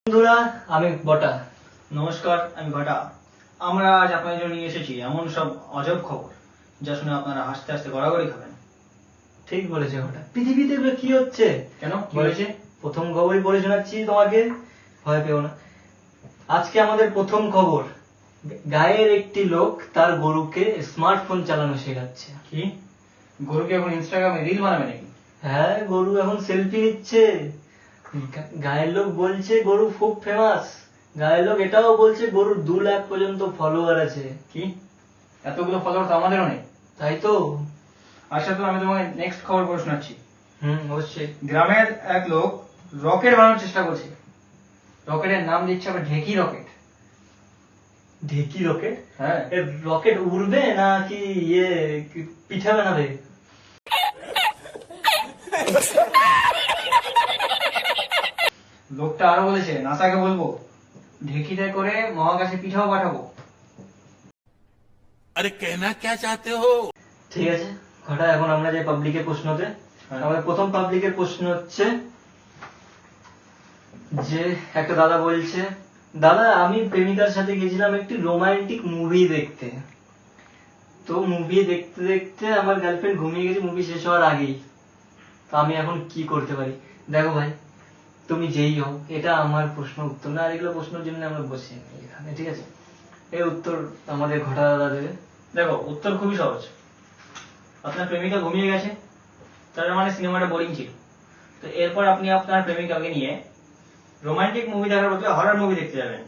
বন্ধুরা, আমি বটা। নমস্কার, আমি ঘটা। আমরা আজ আপনাদের জন্য নিয়ে এসেছি এমন সব অজব খবর যা শুনে আপনারা হাসতে হাসতে গড়াগড়ি খাবেন। ঠিক বলেছে ঘটা। পৃথিবীতে এগুলো কি হচ্ছে? কেন, কি বলেছে হয়েছে? প্রথম খবরই বলে শোনাচ্ছি তোমাকে, ভয় পেও না। আজকে আমাদের প্রথম খবর, গায়ের একটি লোক তার গরুকে স্মার্টফোন চালানো শেখাচ্ছে। কি, গরুকে এখন ইনস্টাগ্রামে রিল বানাবে নাকি? হ্যাঁ, গরু এখন সেলফি নিচ্ছে। গায়ের লোক বলছে গরু খুব ফেমাস। গায়ের লোক এটাও বলছে গরুর 2 লাখ পর্যন্ত ফলোয়ার আছে। কি, এতগুলো ফলোয়ার তো আমাদেরও নেই। তাই তো। আচ্ছা, তো আমি তোমাকে নেক্সট খবর করে শোনাচ্ছি। অবশ্যই। গ্রামের এক লোক রকেট বানানোর চেষ্টা করছে। রকেটের নাম দিচ্ছে আবার ঢেকি রকেট। ঢেকি রকেট? হ্যাঁ। রকেট উড়বে না কি পিঠা বানাবে? লোকটা আরো বলেছে নাসাকে বলবো ঢেকিতে করে মহাকাশে পিঠাও পাঠাবো। अरे कहना क्या चाहते हो? ঠিক আছে ঘটা, এখন আমরা যে পাবলিকের প্রশ্নতে। হ্যাঁ। আমাদের প্রথম পাবলিকের প্রশ্ন হচ্ছে যে একটা দাদা বলছে, দাদা আমি প্রেমিকার সাথে গেছিলাম একটি রোমান্টিক মুভি দেখতে। তো মুভি দেখতে দেখতে আমার গার্লফ্রেন্ড ঘুমিয়ে গেছে মুভি শেষ হওয়ার আগেই। তো আমি এখন কি করতে পারি? দেখো ভাই, তুমি যেই হও, এটা আমার প্রশ্ন উত্তর না, আর এগুলো প্রশ্নের জন্য আমরা বসি এখানে, ঠিক আছে? এই উত্তর আমাদের ঘটা দাদা দেবে। দেখো, উত্তর খুবই সহজ। আপনার প্রেমিকা ঘুমিয়ে গেছে, তার মানে সিনেমাটা বোরিং ছিল। তো এরপর আপনি আপনার প্রেমিকাকে নিয়ে রোমান্টিক মুভি দেখার বদলে হরর মুভি দেখতে যাবেন।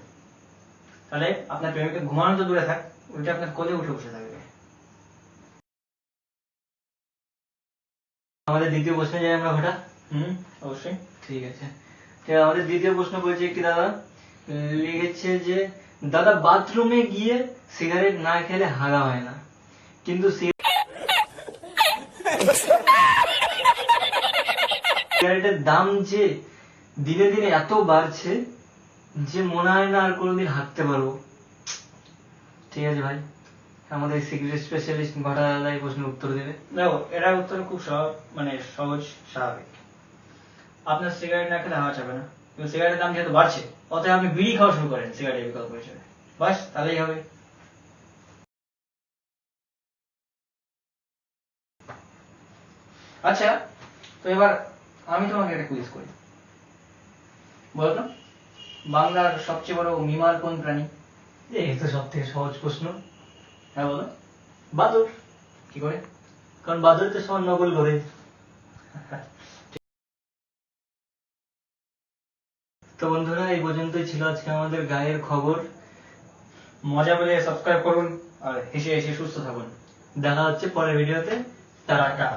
তাহলে আপনার প্রেমিকা ঘুমানো তো দূরে থাক, ওইটা আপনার কোলে উঠে বসে থাকবে। আমাদের দ্বিতীয় প্রশ্নে যাই আমরা ঘটা। অবশ্যই। ঠিক আছে। তো আমাদের দ্বিতীয় প্রশ্ন করেছে একটি দাদা, লিখেছে যে দাদা বাথরুমে গিয়ে সিগারেট না খেলে হাগা হয় না, কিন্তু সিগারেটের দাম যে দিনে দিনে এত বাড়ছে যে মনে হয় না আর কোনোদিন হাঁটতে পারবো। ঠিক আছে ভাই, আমাদের সিগারেট স্পেশালিস্ট ঘটা দাদা এই প্রশ্নের উত্তর দেবে। দেখো, এটার উত্তর খুব সহজ স্বাভাবিক। আপনার সিগারেট না খেলে হাওয়া যাবে না, কিন্তু সিগারেটের দাম যেহেতু বাড়ছে, অতএব আপনি বিড়ি খাওয়া শুরু করেন সিগারেটের বিকল্প হিসেবে। বাস, তাহলেই হবে। আচ্ছা, তো এবার আমি তোমাকে একটা কুইজ করি। বলো তো, বাংলার সবচেয়ে বড় মিমার কোন প্রাণী? এই তো সব থেকে সহজ প্রশ্ন। হ্যাঁ, বলো। বাদর। কি করে? কারণ বাদর তো সবার নকল করে। তো বন্ধুরা, এই পর্যন্তই ছিল আজকে আমাদের গায়ের খবর। মজা পেলে সাবস্ক্রাইব করুন আর হেসে হেসে সুস্থ থাকুন। দেখা হচ্ছে পরের ভিডিওতে। টাটা।